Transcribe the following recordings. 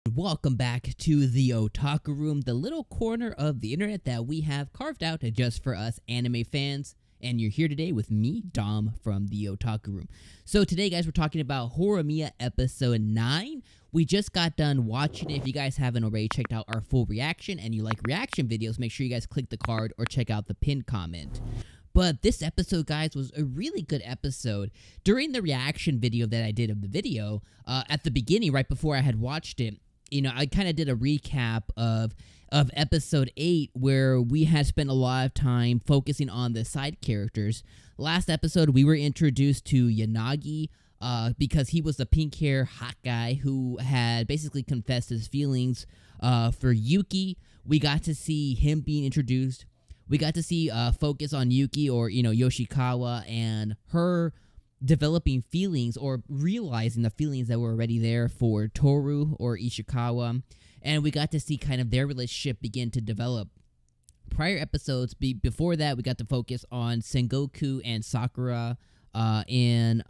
Welcome back to the Otaku Room, the little corner of the internet that we have carved out just for us anime fans. And you're here today with me, Dom, from the Otaku Room. So today, guys, we're talking about Horimiya episode 9. We just got done watching it. If you guys haven't already checked out our full reaction and you like reaction videos, make sure you guys click the card or check out the pinned comment. But this episode, guys, was a really good episode. During the reaction video that I did of the video, at the beginning, right before I had watched it, I kind of did a recap of episode 8 where we had spent a lot of time focusing on the side characters. Last episode, we were introduced to Yanagi because he was the pink hair hot guy who had basically confessed his feelings for Yuki. We got to see him being introduced. We got to see focus on Yuki or, Yoshikawa and her developing feelings or realizing the feelings that were already there for Toru or Ishikawa, and we got to see kind of their relationship begin to develop. Prior episodes, before that, we got to focus on Sengoku and Sakura in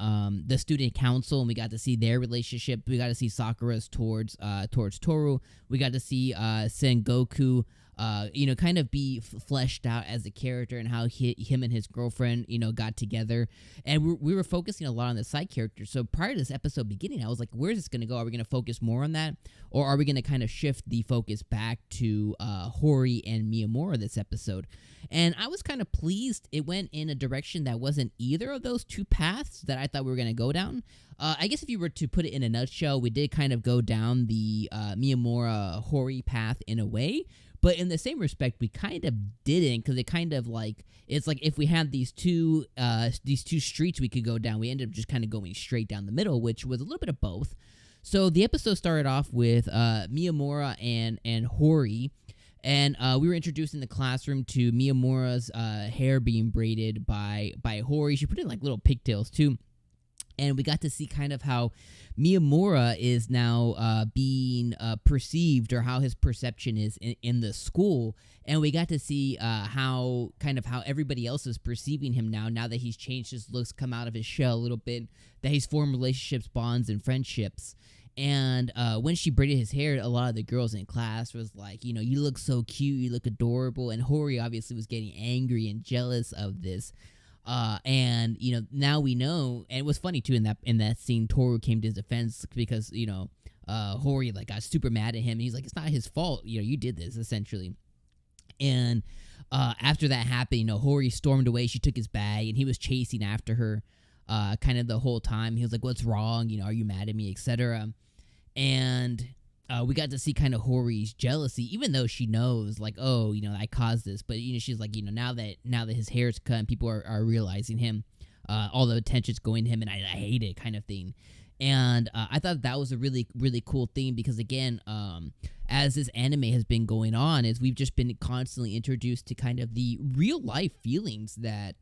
the student council, and we got to see their relationship. We got to see Sakura's towards Toru. We got to see Sengoku kind of be fleshed out as a character and how him and his girlfriend, got together. And we were focusing a lot on the side characters. So prior to this episode beginning, I was like, where's this going to go? Are we going to focus more on that? Or are we going to kind of shift the focus back to Hori and Miyamura this episode? And I was kind of pleased it went in a direction that wasn't either of those two paths that I thought we were going to go down. I guess if you were to put it in a nutshell, we did kind of go down the Miyamura-Hori path in a way. But in the same respect, we kind of didn't, because it kind of it's like if we had these two streets we could go down, we ended up just kind of going straight down the middle, which was a little bit of both. So the episode started off with Miyamura and Hori, and we were introduced in the classroom to Miyamura's hair being braided by Hori. She put in like little pigtails too. And we got to see kind of how Miyamura is now being perceived, or how his perception is in the school. And we got to see how everybody else is perceiving him now that he's changed his looks, come out of his shell a little bit, that he's formed relationships, bonds, and friendships. And when she braided his hair, a lot of the girls in class was like, you look so cute, you look adorable. And Hori obviously was getting angry and jealous of this. And now we know, and it was funny too in that scene, Toru came to his defense because Hori got super mad at him, and he's like, it's not his fault, you did this essentially. And after that happened, Hori stormed away. She took his bag, and he was chasing after her kind of the whole time. He was like, what's wrong, are you mad at me, etc. And we got to see kind of Hori's jealousy, even though she knows, I caused this. But, she's like, now that his hair's cut and people are realizing him, all the attention's going to him, and I hate it kind of thing. And I thought that was a really, really cool thing because, again, as this anime has been going on, is we've just been constantly introduced to kind of the real-life feelings that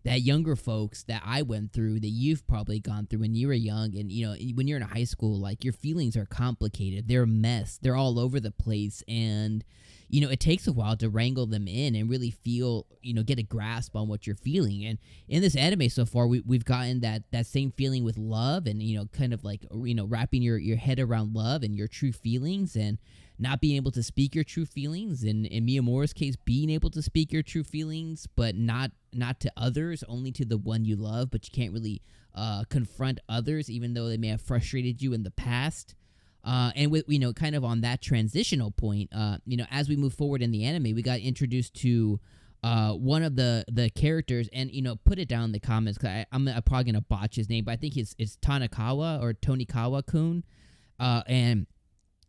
younger folks that I went through, that you've probably gone through when you were young. And, when you're in high school, your feelings are complicated. They're a mess. They're all over the place. And, it takes a while to wrangle them in and really feel, get a grasp on what you're feeling. And in this anime so far, we've gotten that same feeling with love and, kind of wrapping your head around love and your true feelings, and not being able to speak your true feelings, and in Miyamura's case, being able to speak your true feelings, but not to others, only to the one you love, but you can't really confront others, even though they may have frustrated you in the past. And with, kind of on that transitional point, as we move forward in the anime, we got introduced to one of the characters, and, put it down in the comments, because I'm probably going to botch his name, but I think it's Tanakawa or Tonikawa-kun, and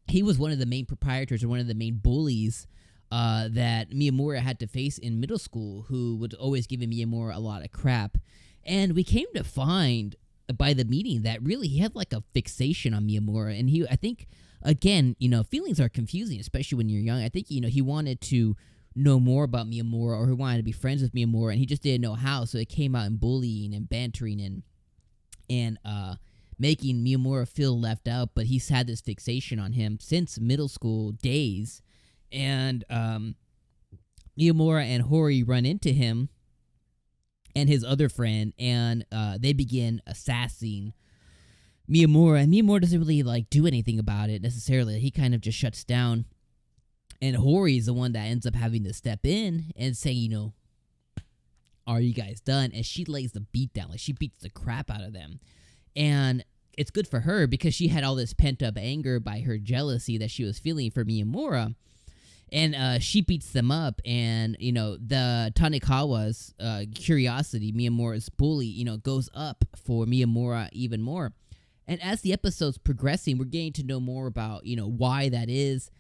he was one of the main proprietors, or one of the main bullies that Miyamura had to face in middle school, who was always giving Miyamura a lot of crap. And we came to find by the meeting that really he had a fixation on Miyamura. And I think, again, feelings are confusing, especially when you're young. I think, he wanted to know more about Miyamura, or he wanted to be friends with Miyamura, and he just didn't know how. So it came out in bullying and bantering and making Miyamura feel left out. But he's had this fixation on him since middle school days. And Miyamura and Hori run into him and his other friend, and they begin assassinating Miyamura, and Miyamura doesn't really like do anything about it necessarily. He kind of just shuts down, and Hori is the one that ends up having to step in and say, are you guys done? And she lays the beat down, like she beats the crap out of them. And it's good for her because she had all this pent up anger by her jealousy that she was feeling for Miyamura. And she beats them up, and, the Tanikawa's curiosity, Miyamura's bully, goes up for Miyamura even more. And as the episode's progressing, we're getting to know more about, why that is.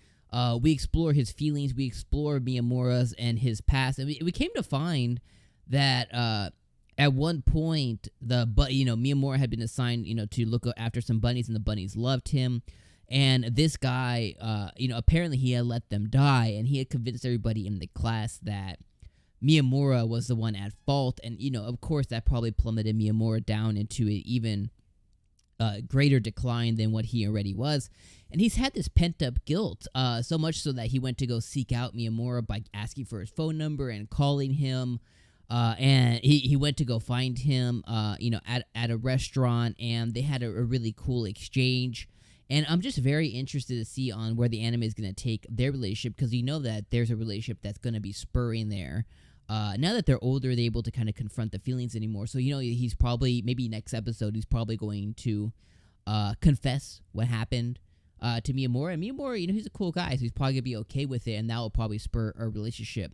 We explore his feelings, we explore Miyamura's and his past, and we came to find that at one point, Miyamura had been assigned, to look after some bunnies, and the bunnies loved him. And this guy, apparently he had let them die, and he had convinced everybody in the class that Miyamura was the one at fault. And, of course, that probably plummeted Miyamura down into an even greater decline than what he already was. And he's had this pent-up guilt, so much so that he went to go seek out Miyamura by asking for his phone number and calling him. And he went to go find him, at a restaurant, and they had a really cool exchange. And I'm just very interested to see on where the anime is going to take their relationship, because that there's a relationship that's going to be spurring there. Now that they're older, they're able to kind of confront the feelings anymore. So, he's probably, maybe next episode, he's probably going to confess what happened to Miyamura. And Miyamura, he's a cool guy, so he's probably going to be okay with it, and that will probably spur a relationship.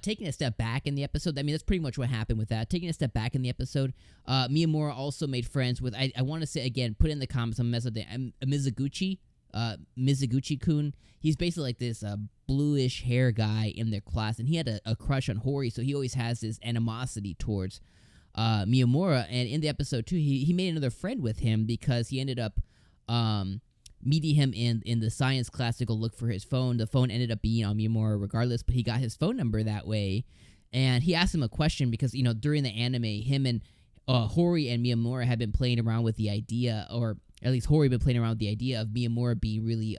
Taking a step back in the episode, that's pretty much what happened with that. Taking a step back in the episode, Miyamura also made friends with, I want to say, again, put in the comments, I'm messing with 𝐒𝐻𝐚𝐧𝐧𝐞𝐥. He's basically like this bluish hair guy in their class, and he had a crush on Hori, so he always has this animosity towards Miyamura. And in the episode, too, he made another friend with him because he ended up meeting him in the science class to go look for his phone. The phone ended up being on Miyamura regardless, but he got his phone number that way. And he asked him a question because, during the anime, him and Hori and Miyamura had been playing around with the idea, or at least Hori been playing around with the idea of Miyamura being really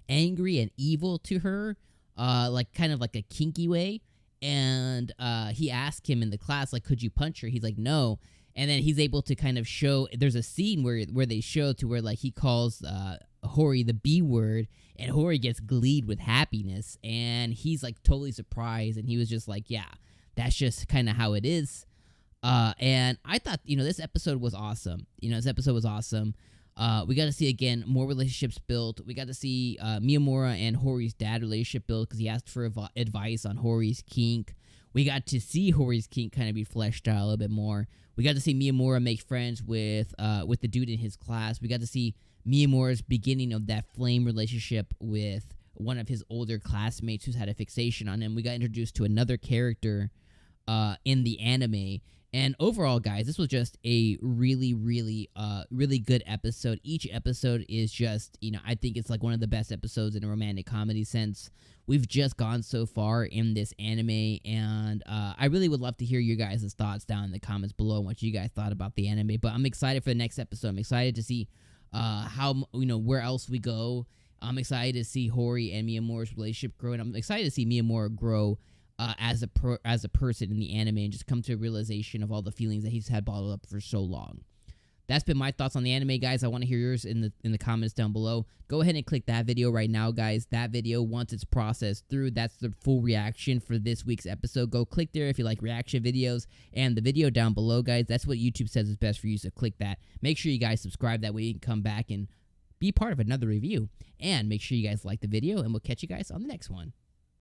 angry and evil to her, kind of like a kinky way. And he asked him in the class, like, could you punch her? He's like, no. And then he's able to kind of show, there's a scene where they show to where, like, he calls Hori the B word, and Hori gets gleed with happiness, and he's, like, totally surprised, and he was just like, yeah, that's just kind of how it is. And I thought, this episode was awesome. We got to see, again, more relationships built. We got to see Miyamura and Hori's dad relationship built because he asked for advice on Hori's kink. We got to see Hori's kink kind of be fleshed out a little bit more. We got to see Miyamura make friends with the dude in his class. We got to see Miyamura's beginning of that flame relationship with one of his older classmates who's had a fixation on him. We got introduced to another character in the anime. And overall, guys, this was just a really, really, really good episode. Each episode is just, I think it's like one of the best episodes in a romantic comedy sense. We've just gone so far in this anime, and I really would love to hear your guys' thoughts down in the comments below on what you guys thought about the anime. But I'm excited for the next episode. I'm excited to see how, where else we go. I'm excited to see Hori and Miyamura's relationship grow, and I'm excited to see Miyamura grow as a person in the anime and just come to a realization of all the feelings that he's had bottled up for so long. That's been my thoughts on the anime, guys. I want to hear yours in the comments down below. Go ahead and click that video right now, guys. That video, once it's processed through, that's the full reaction for this week's episode. Go click there if you like reaction videos. And the video down below, guys, that's what YouTube says is best for you, so click that. Make sure you guys subscribe. That way you can come back and be part of another review. And make sure you guys like the video, and we'll catch you guys on the next one.